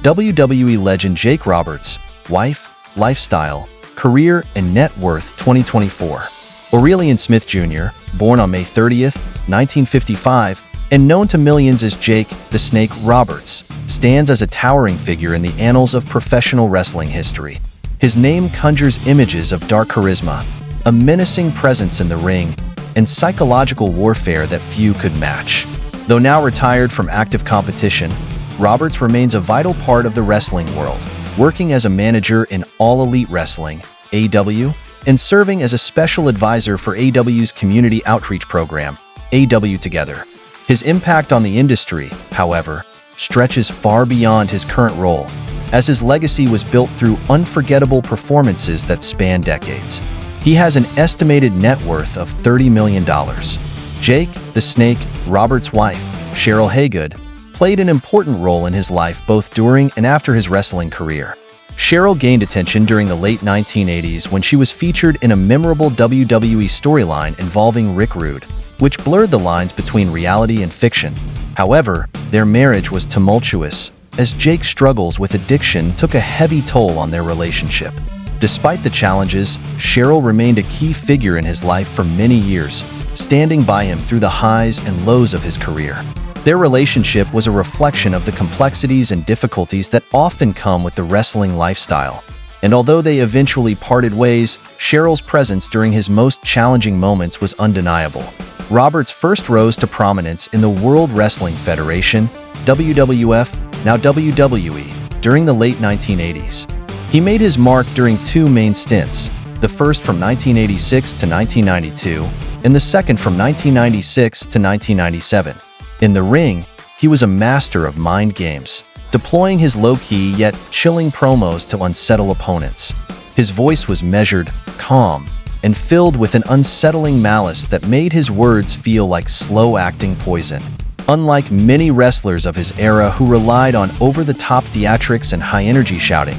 WWE legend Jake Roberts, wife, lifestyle, career, and net worth 2024. Aurelian Smith Jr., born on May 30th, 1955, and known to millions as Jake the Snake Roberts, stands as a towering figure in the annals of professional wrestling history. His name conjures images of dark charisma, a menacing presence in the ring, and psychological warfare that few could match. Though now retired from active competition, Roberts remains a vital part of the wrestling world, working as a manager in All Elite Wrestling, AEW, and serving as a special advisor for AEW's community outreach program, AEW Together. His impact on the industry, however, stretches far beyond his current role, as his legacy was built through unforgettable performances that span decades. He has an estimated net worth of $30 million. Jake the Snake Roberts' wife, Cheryl Haygood, played an important role in his life both during and after his wrestling career. Cheryl gained attention during the late 1980s when she was featured in a memorable WWE storyline involving Rick Rude, which blurred the lines between reality and fiction. However, their marriage was tumultuous, as Jake's struggles with addiction took a heavy toll on their relationship. Despite the challenges, Cheryl remained a key figure in his life for many years, standing by him through the highs and lows of his career. Their relationship was a reflection of the complexities and difficulties that often come with the wrestling lifestyle. And although they eventually parted ways, Cheryl's presence during his most challenging moments was undeniable. Roberts first rose to prominence in the World Wrestling Federation, WWF, now WWE, during the late 1980s. He made his mark during two main stints, the first from 1986 to 1992, and the second from 1996 to 1997. In the ring, he was a master of mind games, deploying his low-key yet chilling promos to unsettle opponents. His voice was measured, calm, and filled with an unsettling malice that made his words feel like slow-acting poison. Unlike many wrestlers of his era who relied on over-the-top theatrics and high-energy shouting,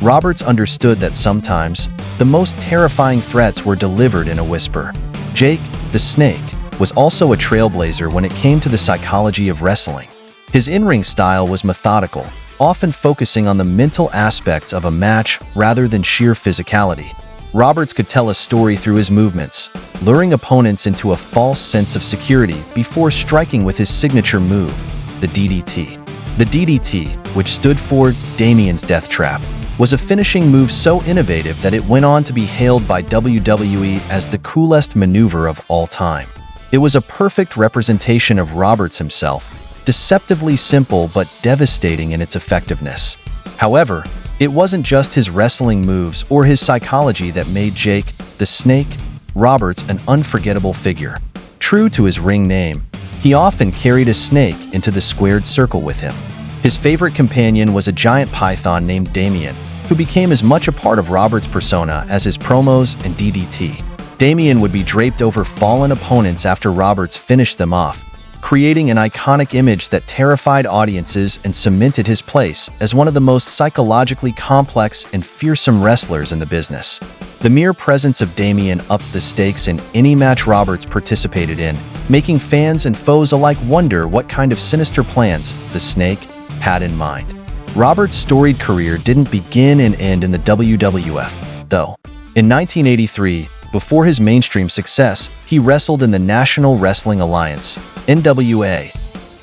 Roberts understood that sometimes the most terrifying threats were delivered in a whisper. Jake the Snake was also a trailblazer when it came to the psychology of wrestling. His in-ring style was methodical, often focusing on the mental aspects of a match rather than sheer physicality. Roberts could tell a story through his movements, luring opponents into a false sense of security before striking with his signature move, the DDT. The DDT, which stood for Damien's Death Trap, was a finishing move so innovative that it went on to be hailed by WWE as the coolest maneuver of all time. It was a perfect representation of Roberts himself, deceptively simple but devastating in its effectiveness. However, it wasn't just his wrestling moves or his psychology that made Jake the Snake Roberts an unforgettable figure. True to his ring name, he often carried a snake into the squared circle with him. His favorite companion was a giant python named Damien, who became as much a part of Roberts' persona as his promos and DDT. Damien would be draped over fallen opponents after Roberts finished them off, creating an iconic image that terrified audiences and cemented his place as one of the most psychologically complex and fearsome wrestlers in the business. The mere presence of Damien upped the stakes in any match Roberts participated in, making fans and foes alike wonder what kind of sinister plans the Snake had in mind. Roberts' storied career didn't begin and end in the WWF, though. In 1983, before his mainstream success, he wrestled in the National Wrestling Alliance, NWA,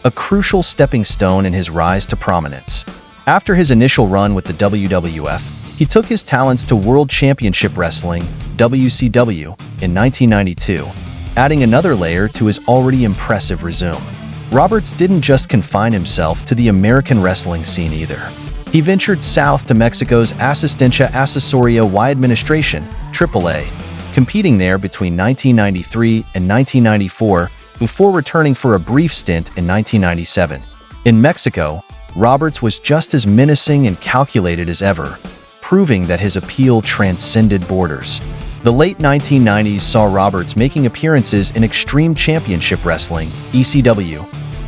a crucial stepping stone in his rise to prominence. After his initial run with the WWF, he took his talents to World Championship Wrestling, WCW, in 1992, adding another layer to his already impressive resume. Roberts didn't just confine himself to the American wrestling scene either. He ventured south to Mexico's Asistencia Asesoría y Administración, AAA, competing there between 1993 and 1994 before returning for a brief stint in 1997. In Mexico, Roberts was just as menacing and calculated as ever, proving that his appeal transcended borders. The late 1990s saw Roberts making appearances in Extreme Championship Wrestling, ECW,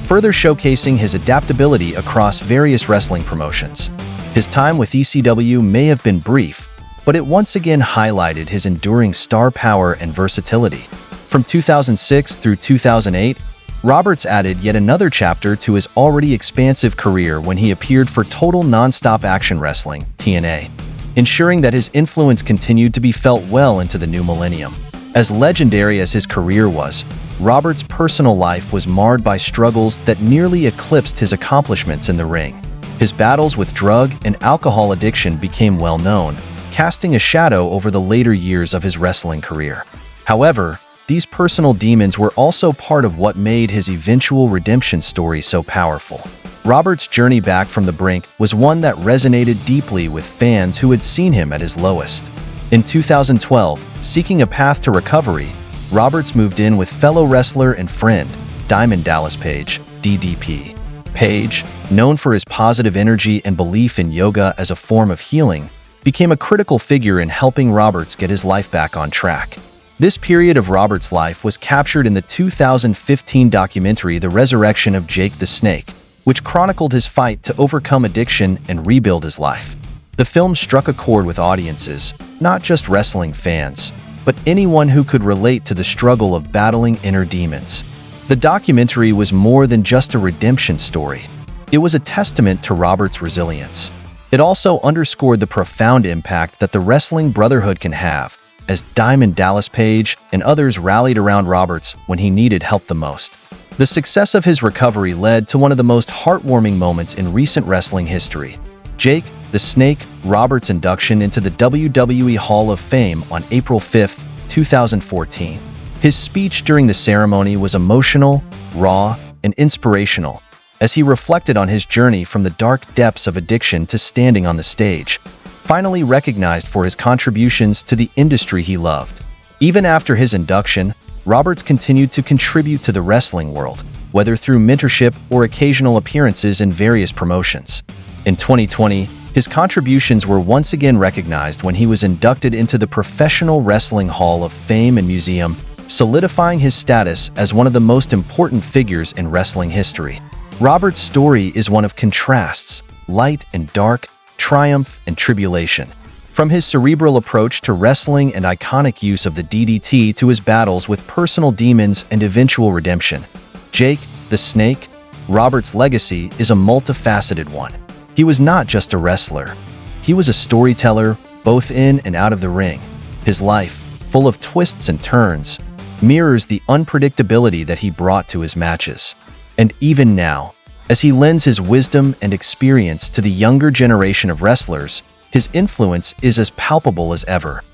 further showcasing his adaptability across various wrestling promotions. His time with ECW may have been brief, but it once again highlighted his enduring star power and versatility. From 2006 through 2008, Roberts added yet another chapter to his already expansive career when he appeared for Total Nonstop Action Wrestling, TNA, ensuring that his influence continued to be felt well into the new millennium. As legendary as his career was, Roberts' personal life was marred by struggles that nearly eclipsed his accomplishments in the ring. His battles with drug and alcohol addiction became well known, casting a shadow over the later years of his wrestling career. However, these personal demons were also part of what made his eventual redemption story so powerful. Roberts' journey back from the brink was one that resonated deeply with fans who had seen him at his lowest. In 2012, seeking a path to recovery, Roberts moved in with fellow wrestler and friend, Diamond Dallas Page, DDP. Page, known for his positive energy and belief in yoga as a form of healing, became a critical figure in helping Roberts get his life back on track. This period of Roberts' life was captured in the 2015 documentary The Resurrection of Jake the Snake, which chronicled his fight to overcome addiction and rebuild his life. The film struck a chord with audiences, not just wrestling fans, but anyone who could relate to the struggle of battling inner demons. The documentary was more than just a redemption story. It was a testament to Roberts' resilience. It also underscored the profound impact that the wrestling brotherhood can have, as Diamond Dallas Page and others rallied around Roberts when he needed help the most. The success of his recovery led to one of the most heartwarming moments in recent wrestling history: Jake the Snake Roberts' induction into the WWE Hall of Fame on April 5, 2014. His speech during the ceremony was emotional, raw, and inspirational, as he reflected on his journey from the dark depths of addiction to standing on the stage, finally recognized for his contributions to the industry he loved. Even after his induction, Roberts continued to contribute to the wrestling world, whether through mentorship or occasional appearances in various promotions. In 2020, his contributions were once again recognized when he was inducted into the Professional Wrestling Hall of Fame and Museum, solidifying his status as one of the most important figures in wrestling history. Roberts' story is one of contrasts, light and dark, triumph and tribulation. From his cerebral approach to wrestling and iconic use of the DDT to his battles with personal demons and eventual redemption, Jake the Snake Roberts' legacy is a multifaceted one. He was not just a wrestler. He was a storyteller, both in and out of the ring. His life, full of twists and turns, mirrors the unpredictability that he brought to his matches. And even now, as he lends his wisdom and experience to the younger generation of wrestlers, his influence is as palpable as ever.